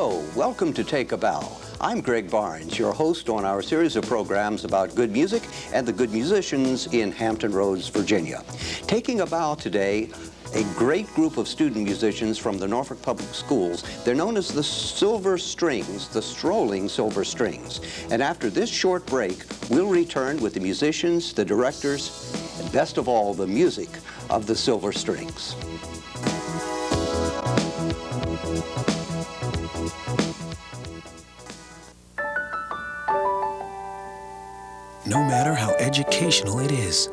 Hello, welcome to Take a Bow. I'm Greg Barnes, your host on our series of programs about good music and the good musicians in Hampton Roads, Virginia. Taking a bow today, a great group of student musicians from the Norfolk Public Schools. They're known as the Silver Strings, the Strolling Silver Strings. And after this short break, we'll return with the musicians, the directors, and best of all, the music of the Silver Strings. No matter how educational it is,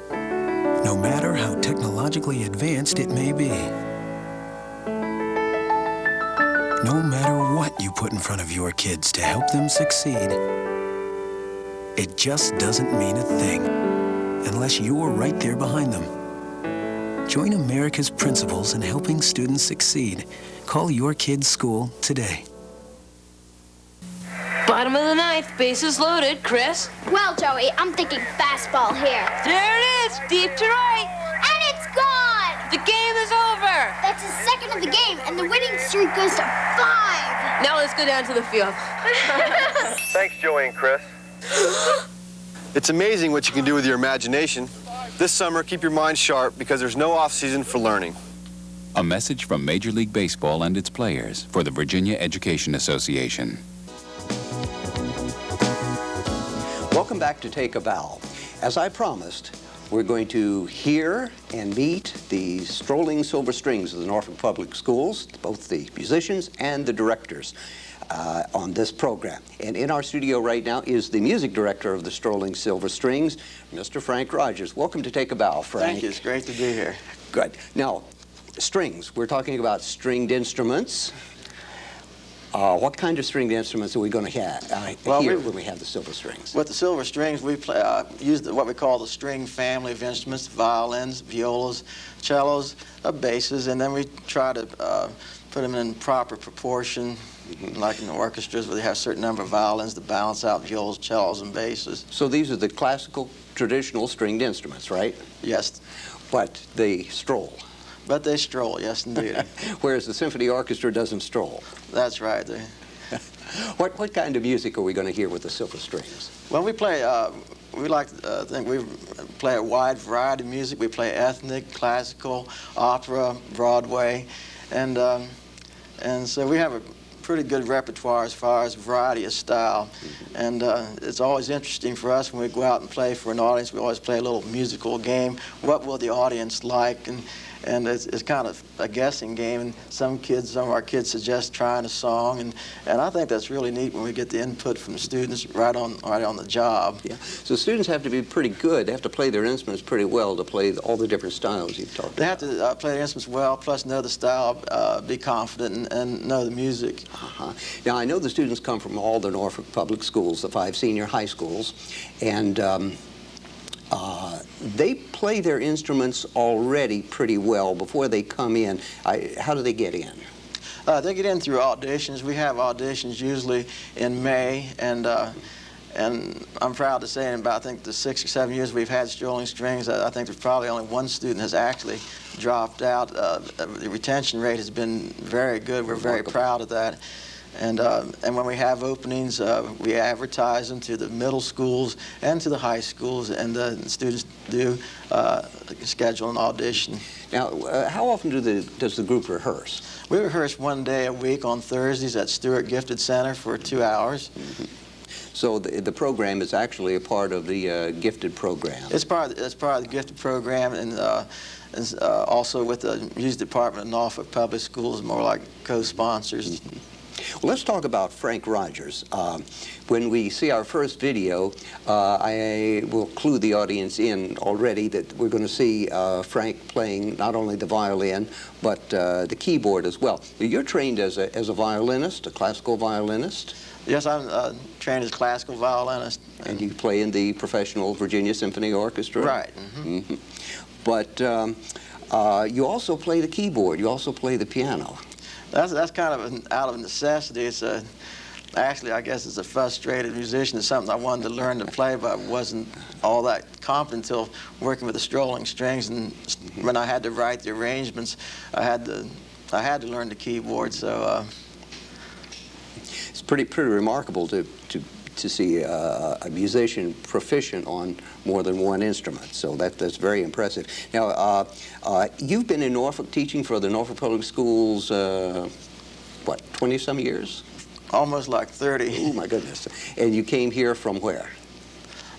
no matter how technologically advanced it may be, no matter what you put in front of your kids to help them succeed, it just doesn't mean a thing unless you're right there behind them. Join America's principals in helping students succeed. Call your kid's school today. Bottom of the ninth, bases loaded. Chris? Well, Joey, I'm thinking fastball here. There it is, deep to right. And it's gone! The game is over. That's the second of the game, and the winning streak goes to 5. Now let's go down to the field. Thanks, Joey and Chris. It's amazing what you can do with your imagination. This summer, keep your mind sharp because there's no off-season for learning. A message from Major League Baseball and its players for the Virginia Education Association. Welcome back to Take a Bow. As I promised, we're going to hear and meet the Strolling Silver Strings of the Norfolk Public Schools, both the musicians and the directors on this program. And in our studio right now is the music director of the Strolling Silver Strings, Mr. Frank Rogers. Welcome to Take a Bow, Frank. Thank you. It's great to be here. Good. Now, strings. We're talking about stringed instruments. What kind of stringed instruments are we going to have here when we have the silver strings? With the silver strings, we use what we call the string family of instruments: violins, violas, cellos, basses, and then we try to put them in proper proportion, like in the orchestras where they have a certain number of violins to balance out violas, cellos, and basses. So these are the classical, traditional stringed instruments, right? Yes. But they stroll. But they stroll, yes, indeed. Whereas the symphony orchestra doesn't stroll. That's right. What kind of music are we going to hear with the silver strings? Well, we play, we like to think we play a wide variety of music. We play ethnic, classical, opera, Broadway, and so we have a pretty good repertoire as far as variety of style. And it's always interesting for us when we go out and play for an audience. We always play a little musical game. What will the audience like? And it's kind of a guessing game, and some of our kids suggest trying a song, and I think that's really neat when we get the input from students right on the job. Yeah. So students have to be pretty good. They have to play their instruments pretty well to play all the different styles you've talked about. They have to play their instruments well, plus know the style, be confident, and know the music. Now, I know the students come from all the Norfolk Public Schools, the 5 senior high schools, and they play their instruments already pretty well before they come in. How do they get in? They get in through auditions. We have auditions usually in May, and I'm proud to say in about, I think, the 6 or 7 years we've had Strolling Strings, I think there's probably only one student has actually dropped out. The retention rate has been very good. We're very proud of that. And when we have openings, we advertise them to the middle schools and to the high schools, and the students do schedule an audition. Now, how often does the group rehearse? We rehearse 1 day a week on Thursdays at Stewart Gifted Center for 2 hours. So the program is actually a part of the gifted program. It's part of the gifted program, and also with the music department of Norfolk Public Schools, more like co-sponsors. Well, let's talk about Frank Rogers. When we see our first video, I will clue the audience in already that we're going to see Frank playing not only the violin, but the keyboard as well. You're trained as a violinist, a classical violinist? Yes, I'm trained as a classical violinist. And you play in the professional Virginia Symphony Orchestra? Right. But you also play the keyboard. You also play the piano. That's kind of out of necessity. It's actually, I guess, as a frustrated musician, it's something I wanted to learn to play, but wasn't all that competent until working with the Strolling Strings. And when I had to write the arrangements, I had to learn the keyboard. So pretty remarkable to see a musician proficient on more than one instrument. So that's very impressive. Now, you've been in Norfolk teaching for the Norfolk Public Schools, what, 20-some years? Almost like 30. Oh, my goodness. And you came here from where?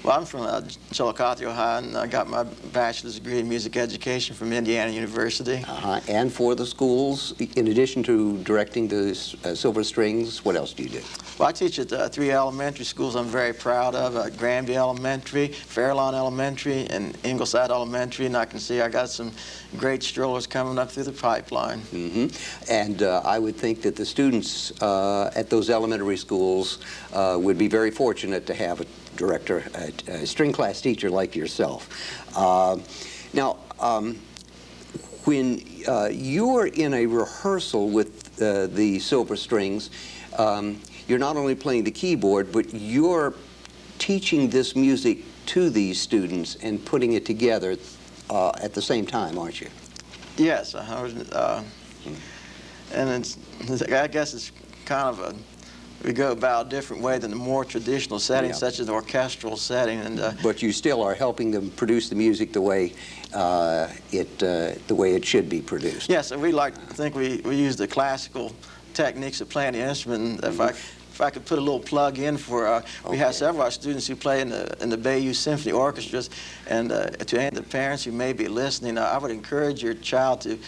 Well, I'm from Chillicothe, Ohio, and I got my bachelor's degree in music education from Indiana University. And for the schools, in addition to directing the Silver Strings, what else do you do? Well, I teach at 3 elementary schools I'm very proud of, Granby Elementary, Fairlawn Elementary, and Ingleside Elementary, and I can see I got some great strollers coming up through the pipeline. And I would think that the students at those elementary schools would be very fortunate to have a director, a string class teacher like yourself. Now, when you're in a rehearsal with the Silver Strings, you're not only playing the keyboard, but you're teaching this music to these students and putting it together at the same time, aren't you? Yes, and I guess it's kind of we go about a different way than the more traditional settings, such as the orchestral setting. But you still are helping them produce the music the way it should be produced. Yes, and we like to think we use the classical techniques of playing the instrument. If I could put a little plug in for, we have several of our students who play in the Bayou Symphony Orchestras, and to any of the parents who may be listening, I would encourage your child to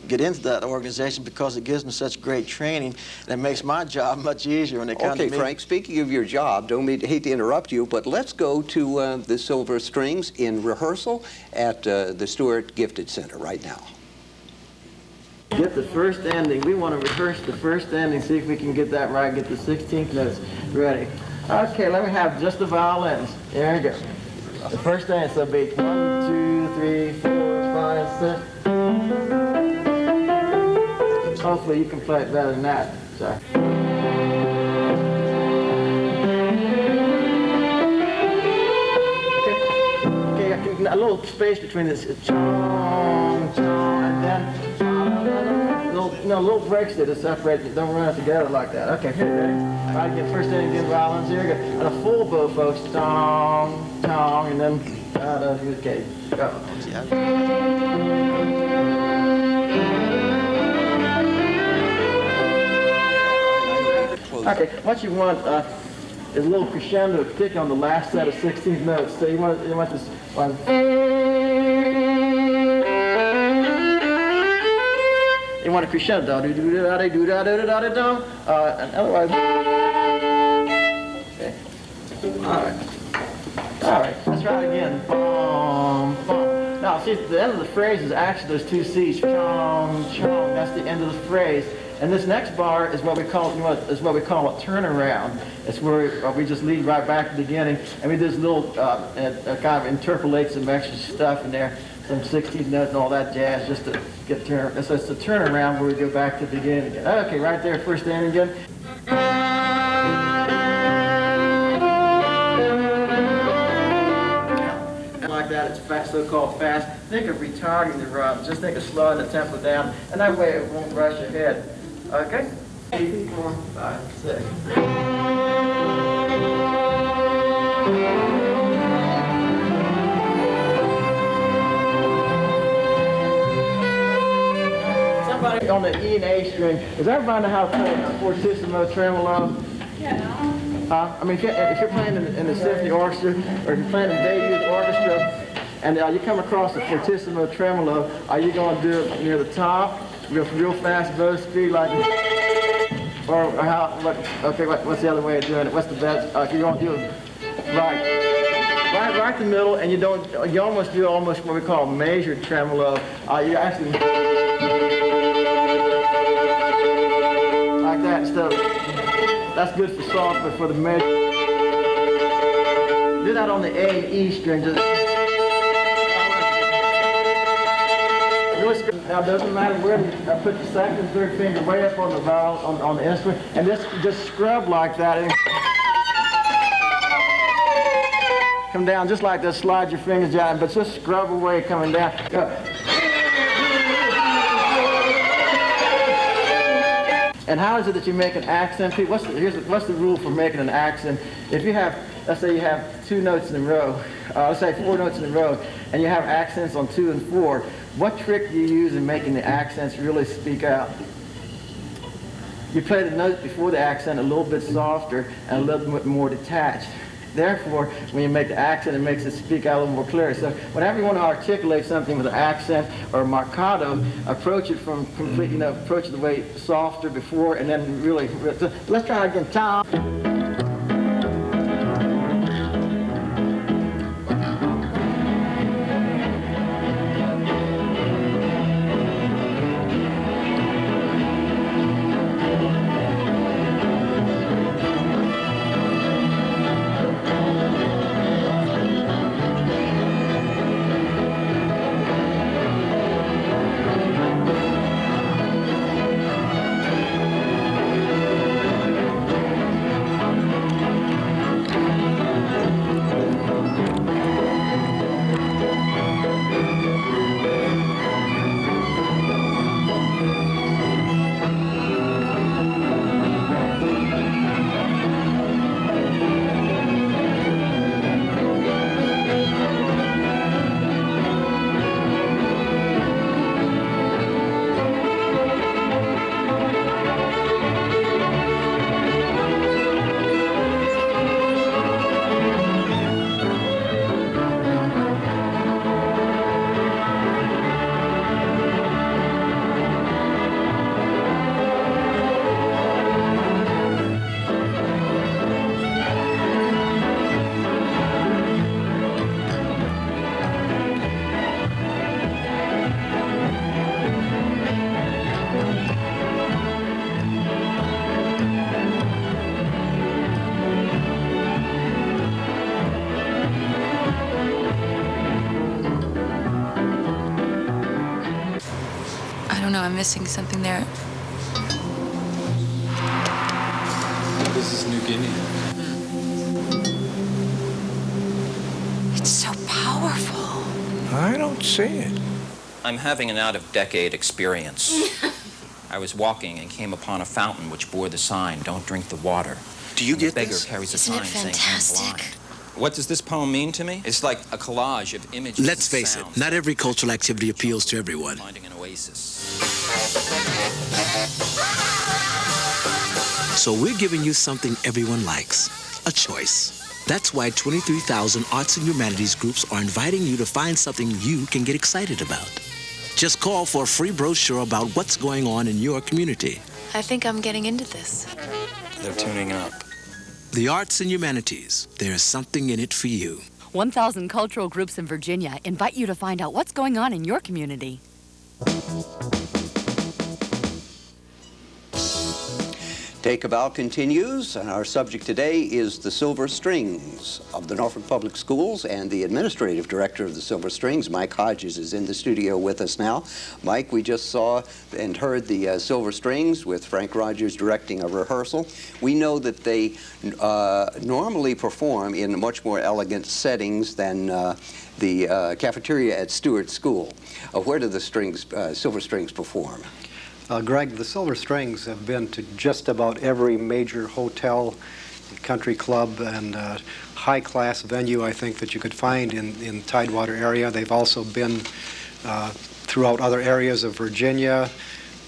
get into that organization, because it gives them such great training, and it makes my job much easier when they come to me. Okay, Frank, speaking of your job, hate to interrupt you, but let's go to the Silver Strings in rehearsal at the Stewart Gifted Center right now. Get the first ending. We want to rehearse the first ending, see if we can get that right, get the 16th notes ready. Okay, let me have just the violins. There we go. The first ending, so beat 1, 2, 3, 4, 5, 6. Hopefully you can play it better than that. Sorry. Okay, a little space between this. Chong, chong, and then little breaks there to separate it. Don't run it together like that. Okay, here, ready? All right, get first ending, again, violins. Here we go. And a full bow, folks. Tong, tong, and then okay, go. Okay, what you want is a little crescendo, particularly on the last set of 16th notes. So you want this one. You want a crescendo, and otherwise. Okay. All right. Let's try it again. Bum, bum. Now, see, the end of the phrase is actually those two C's. Chong, chong. That's the end of the phrase. And this next bar is what we call, a turnaround. It's where we just lead right back to the beginning, and we do this little kind of interpolate some extra stuff in there, some 16th notes and all that jazz, just to get turned. So it's a turnaround where we go back to the beginning again. Okay, right there, first ending again. Like that, it's fast, so-called fast. Think of retarding the run. Just think of slowing the tempo down, and that way it won't rush ahead. Okay? 3, 4, 5, 6. Somebody on the E and A string. Does everybody know how to play a fortissimo tremolo? Yeah. I mean, if you're playing in the Symphony Orchestra, or if you're playing in the Bayou Orchestra, and you come across a fortissimo tremolo, are you going to do it near the top, real fast bow speed, like, or how? Okay, what's the other way of doing it? What's the best? If you're going to do it right in the middle, and you almost do what we call a measured tremolo. You actually like that instead of. That's good for soft, but for the measure. Do that on the A and E string. Now, it doesn't matter where you put the second and third finger way up on the vowel on the instrument, and just scrub like that. Come down just like this. Slide your fingers down, but just scrub away coming down. Go. And how is it that you make an accent? What's the rule for making an accent? If you have, let's say you have 2 notes in a row, let's say 4 notes in a row, and you have accents on 2 and 4, what trick do you use in making the accents really speak out? You play the note before the accent a little bit softer and a little bit more detached. Therefore, when you make the accent, it makes it speak out a little more clearly. So whenever you want to articulate something with an accent or a marcato, approach it from complete, approach it the way softer before, and then really. So let's try it again, Tom. I'm missing something there. This is New Guinea. It's so powerful. I don't see it. I'm having an out-of-decade experience. I was walking and came upon a fountain which bore the sign, "Don't drink the water." Do you get the beggar this? carries a Isn't sign it saying, "I'm fantastic?" blind." What does this poem mean to me? It's like a collage of images. Let's face it, not every cultural activity appeals to everyone. Finding an oasis. So we're giving you something everyone likes, a choice. That's why 23,000 arts and humanities groups are inviting you to find something you can get excited about. Just call for a free brochure about what's going on in your community. I think I'm getting into this. They're tuning up. The arts and humanities, there's something in it for you. 1,000 cultural groups in Virginia invite you to find out what's going on in your community. Take a Bow continues, and our subject today is the Silver Strings of the Norfolk Public Schools, and the administrative director of the Silver Strings, Mike Hodges, is in the studio with us now. Mike, we just saw and heard the Silver Strings with Frank Rogers directing a rehearsal. We know that they normally perform in much more elegant settings than the cafeteria at Stewart School. Where do the Silver Strings perform? Greg, the Silver Strings have been to just about every major hotel, country club, and high-class venue, I think, that you could find in Tidewater area. They've also been throughout other areas of Virginia.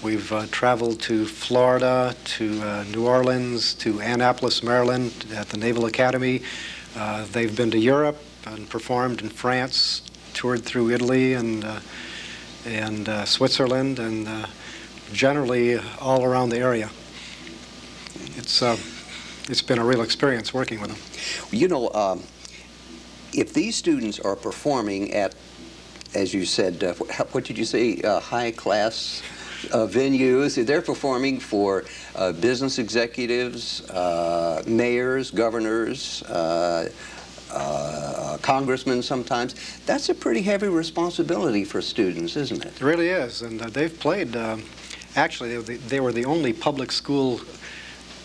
We've traveled to Florida, to New Orleans, to Annapolis, Maryland, at the Naval Academy. They've been to Europe and performed in France, toured through Italy and Switzerland, and generally all around the area. It's been a real experience working with them. You know, if these students are performing at, as you said, what did you say, high-class venues, they're performing for business executives, mayors, governors, congressmen sometimes. That's a pretty heavy responsibility for students, isn't it? It really is, and they've played. Actually, they were the only public school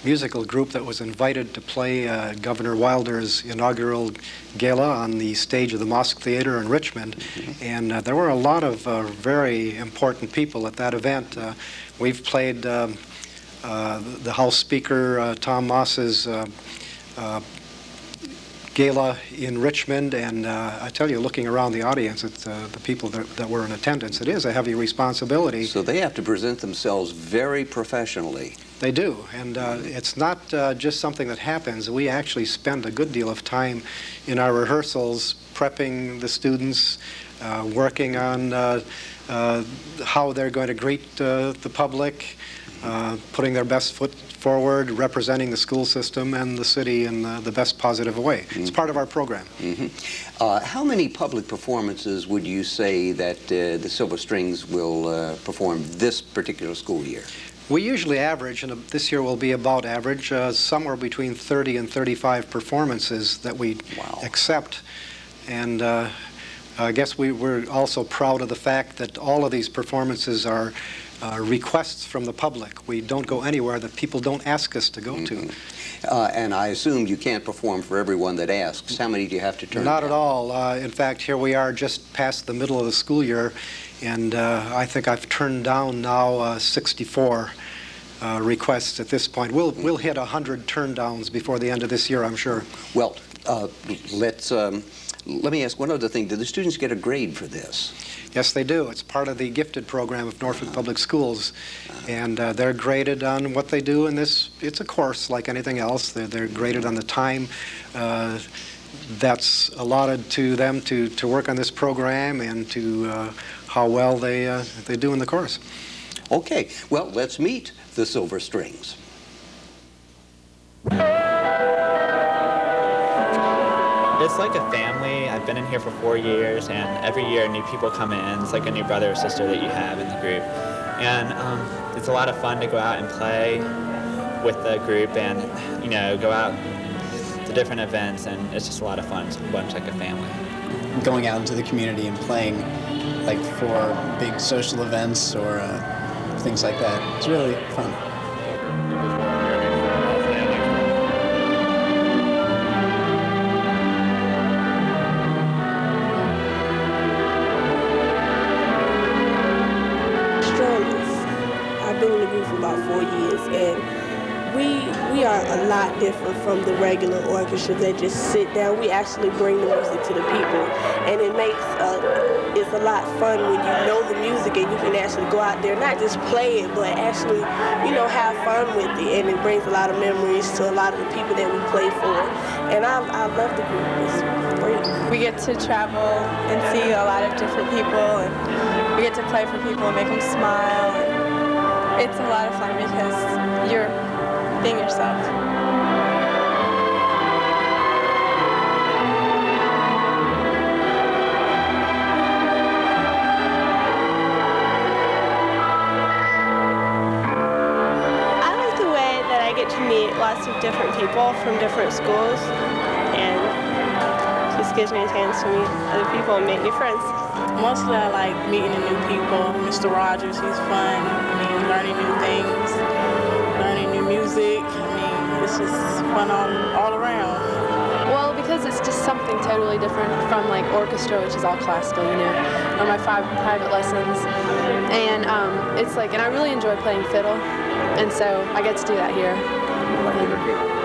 musical group that was invited to play Governor Wilder's inaugural gala on the stage of the Mosque Theater in Richmond. And there were a lot of very important people at that event. We've played the House Speaker, Tom Moss's gala in Richmond, and I tell you, looking around the audience at the people that were in attendance, it is a heavy responsibility. So they have to present themselves very professionally. They do, and it's not just something that happens. We actually spend a good deal of time in our rehearsals prepping the students, working on how they're going to greet the public, putting their best foot forward, representing the school system and the city in the best positive way. It's part of our program. How many public performances would you say that the Silver Strings will perform this particular school year? We usually average, and this year will be about average, somewhere between 30 and 35 performances that we accept. And I guess we're also proud of the fact that all of these performances are requests from the public. We don't go anywhere that people don't ask us to go to. And I assume you can't perform for everyone that asks. How many do you have to turn down? Not at all. In fact, here we are just past the middle of the school year, and I think I've turned down now 64 requests at this point. We'll hit 100 turn downs before the end of this year, I'm sure. Well, let me ask one other thing. Do the students get a grade for this? Yes, they do. It's part of the gifted program of Norfolk Public Schools, and they're graded on what they do in this. It's a course like anything else. They're graded on the time that's allotted to them to work on this program and to how well they do in the course. Okay, well, let's meet the Silver Strings. It's like a family. I've been in here for 4 years, and every year new people come in. It's like a new brother or sister that you have in the group. And it's a lot of fun to go out and play with the group and, you know, go out to different events, and it's just a lot of fun. It's much like a family. Going out into the community and playing, like, for big social events or things like that. It's really fun. I've been in the group for about 4 years, and we are a lot different from the regular orchestra that just sit down. We actually bring the music to the people, and it makes it's a lot fun when you know the music and you can actually go out there, not just play it, but actually, you know, have fun with it, and it brings a lot of memories to a lot of the people that we play for. And I love the group. It's great. We get to travel and see a lot of different people, and we get to play for people and make them smile. It's a lot of fun because you're being yourself. I like the way that I get to meet lots of different people from different schools, and it just gives me a chance to meet other people and make new friends. Mostly I like meeting the new people. Mr. Rogers, he's fun. I mean, learning new things, learning new music. I mean, it's just fun all around. Well, because it's just something totally different from like orchestra, which is all classical, you know, or my 5 private lessons. And it's like, and I really enjoy playing fiddle, and so I get to do that here.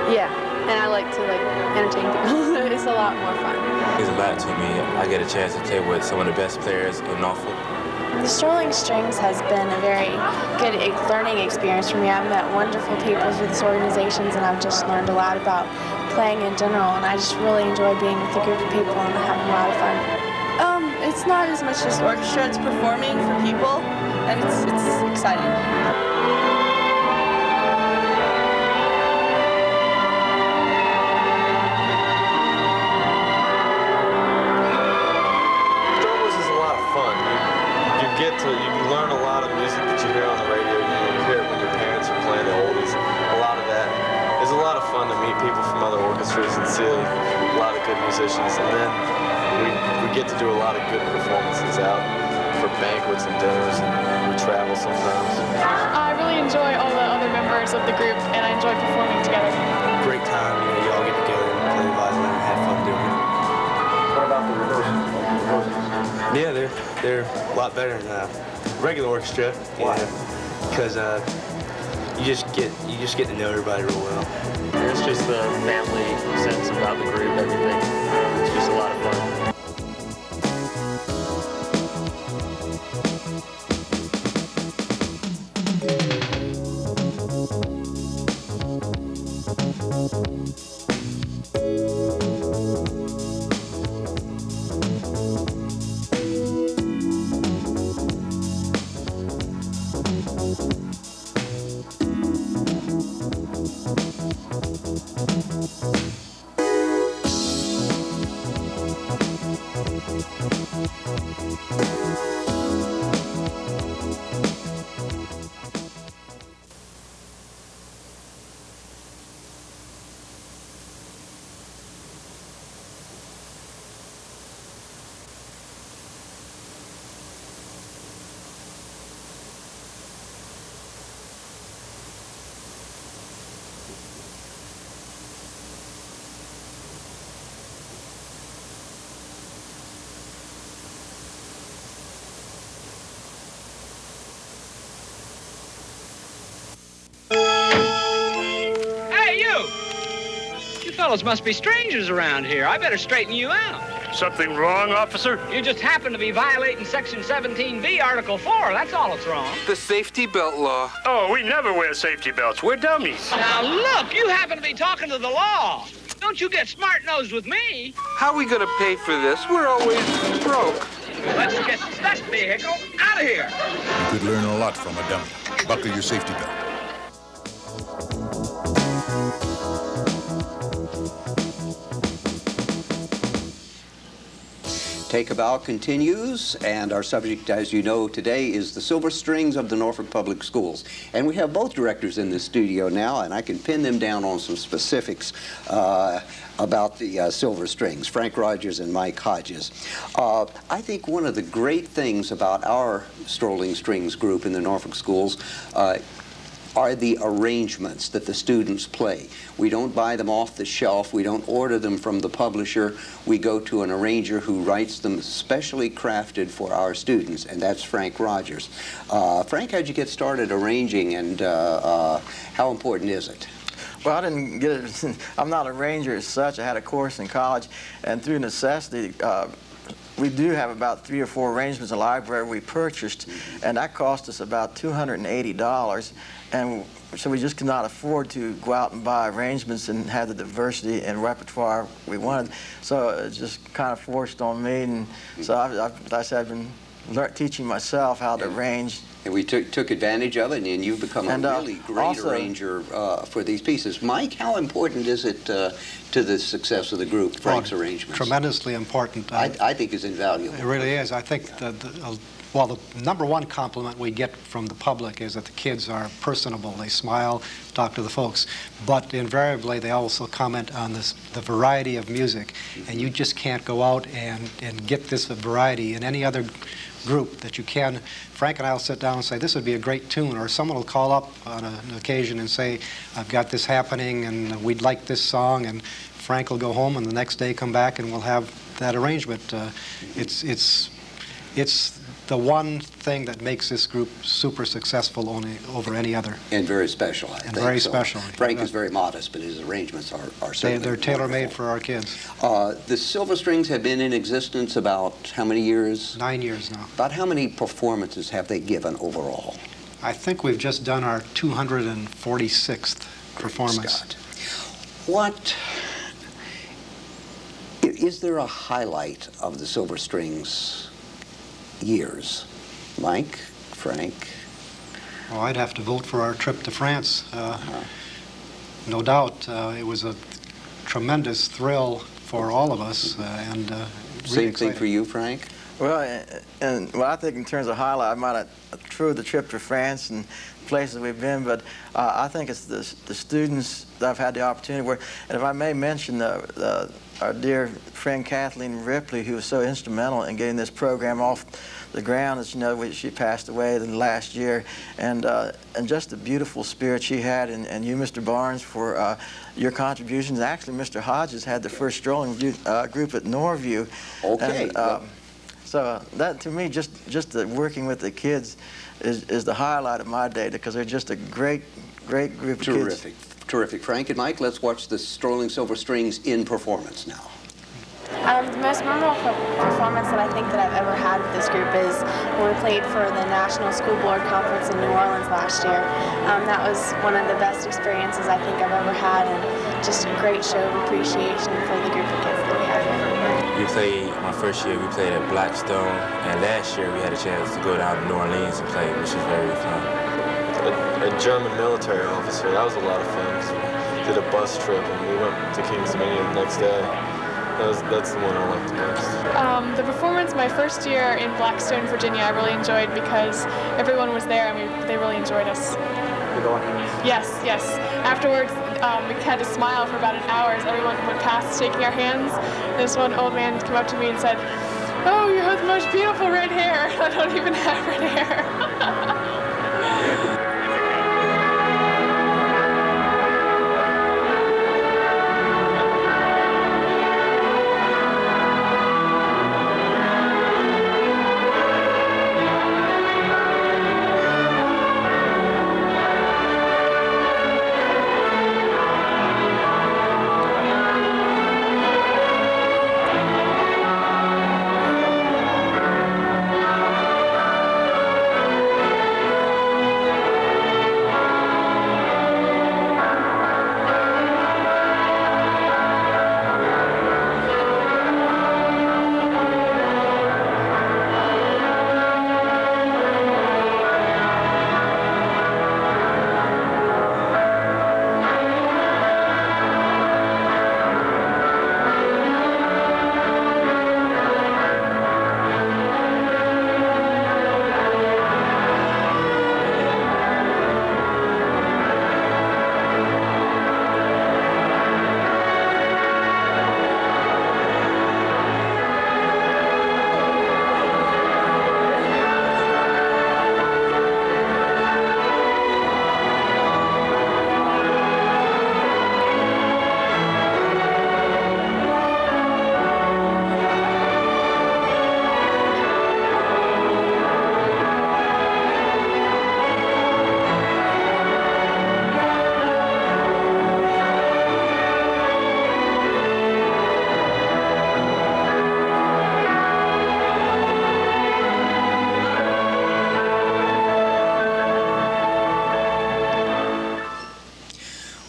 Yeah, and I like to like entertain people. It's a lot more fun. It's a lot to me. I get a chance to play with some of the best players in Norfolk. The Strolling Strings has been a very good learning experience for me. I've met wonderful people through these organizations, and I've just learned a lot about playing in general, and I just really enjoy being with a group of people and having a lot of fun. It's not as much just orchestra, it's performing for people, and it's exciting. You learn a lot of music that you hear on the radio. You hear it when your parents are playing the oldies. A lot of that. It's a lot of fun to meet people from other orchestras and see a lot of good musicians. And then we get to do a lot of good performances out for banquets and dinners, and we travel sometimes. I really enjoy all the other members of the group, and I enjoy performing together. Great time. You know, you all get together and play the violin and have fun doing it. What about the rehearsals? Yeah, they're a lot better than regular orchestra. Why? Because you just get to know everybody real well. It's just the family sense about the group, everything. It's just a lot of fun. You fellas must be strangers around here. I better straighten you out. Something wrong, officer? You just happen to be violating Section 17B, Article 4. That's all that's wrong. The safety belt law. Oh, we never wear safety belts. We're dummies. Now, look, you happen to be talking to the law. Don't you get smart-nosed with me. How are we going to pay for this? We're always broke. Let's get that vehicle out of here. You could learn a lot from a dummy. Buckle your safety belt. Take a Bow continues, and our subject, as you know, today is the Silver Strings of the Norfolk Public Schools. And we have both directors in the studio now, and I can pin them down on some specifics about the Silver Strings, Frank Rogers and Mike Hodges. I think one of the great things about our Strolling Strings group in the Norfolk schools are the arrangements that the students play. We don't buy them off the shelf. We don't order them from the publisher. We go to an arranger who writes them specially crafted for our students, and that's Frank Rogers. Frank, how'd you get started arranging, and how important is it? Well, I didn't get it. I'm not an arranger as such. I had a course in college, and through necessity, we do have about 3 or 4 arrangements in the library we purchased, and that cost us about $280. And so we just could not afford to go out and buy arrangements and have the diversity and repertoire we wanted. So it just kind of forced on me, and so I've been teaching myself how to arrange. And we took advantage of it, and you've become a really great arranger for these pieces. Mike, how important is it to the success of the group, Frank's arrangements? Tremendously important. I think it's invaluable. It really is. I think well, the number one compliment we get from the public is that the kids are personable. They smile, talk to the folks. But invariably, they also comment on the variety of music. And you just can't go out and get this variety in any other group that you can. Frank and I will sit down and say, this would be a great tune, or someone will call up on an occasion and say, I've got this happening and we'd like this song, and Frank will go home and the next day come back and we'll have that arrangement. It's the one thing that makes this group super successful over any other. And very special, I think. Very special. Frank is very modest, but his arrangements are certainly They're tailor-made for our kids. The Silver Strings have been in existence about how many years? 9 years now. About how many performances have they given overall? I think we've just done our 246th performance. Scott. What is there a highlight of the Silver Strings years? Mike, Frank? Well, I'd have to vote for our trip to France. No doubt, it was a tremendous thrill for all of us, and really Same exciting. thing for you, Frank? Well, I think in terms of highlight, I might have true the trip to France and places we've been, but I think it's the students that I've had the opportunity to work. And if I may mention our dear friend Kathleen Ripley, who was so instrumental in getting this program off the ground. As you know, she passed away last year, and just the beautiful spirit she had, and you, Mr. Barnes, for your contributions. Actually, Mr. Hodges had the first strolling group at Norview. Okay. And, so that, to me, just working with the kids is the highlight of my day, because they're just a great great group of Terrific. kids. Terrific. Frank and Mike, let's watch the Strolling Silver Strings in performance now. The most memorable performance that I think that I've ever had with this group is when we played for the National School Board Conference in New Orleans last year. That was one of the best experiences I think I've ever had, and just a great show of appreciation for the group of kids that we have here. We played, my first year, we played at Blackstone, and last year we had a chance to go down to New Orleans and play, which was very fun. A German military officer, that was a lot of fun, because we did a bus trip and we went to King's Dominion the next day. That's the one I liked the most. The performance my first year in Blackstone, Virginia, I really enjoyed because everyone was there and they really enjoyed us. Yes, yes. Afterwards, we had to smile for about an hour as everyone went past shaking our hands. This one old man came up to me and said, "Oh, you have the most beautiful red hair." I don't even have red hair.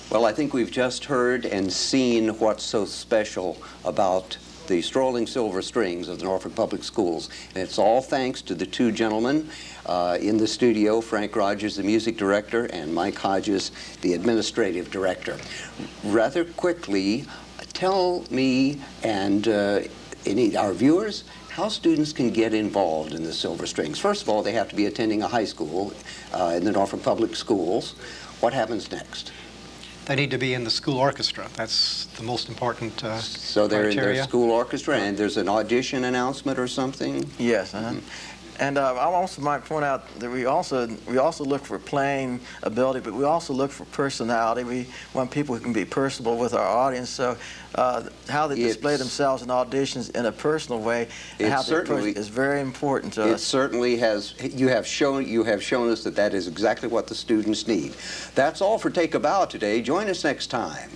Well, I think we've just heard and seen what's so special about the Strolling Silver Strings of the Norfolk Public Schools. And it's all thanks to the two gentlemen in the studio, Frank Rogers, the music director, and Mike Hodges, the administrative director. Rather quickly, tell me and our viewers how students can get involved in the Silver Strings. First of all, they have to be attending a high school in the Norfolk Public Schools. What happens next? They need to be in the school orchestra. That's the most important So they're in their school orchestra, and there's an audition announcement or something? Yes. And I also might point out that we also look for playing ability, but we also look for personality. We want people who can be personable with our audience. So how they display themselves in auditions in a personal way, and how they approach it is very important to us. It certainly has. You have shown us that that is exactly what the students need. That's all for Take a Bow today. Join us next time.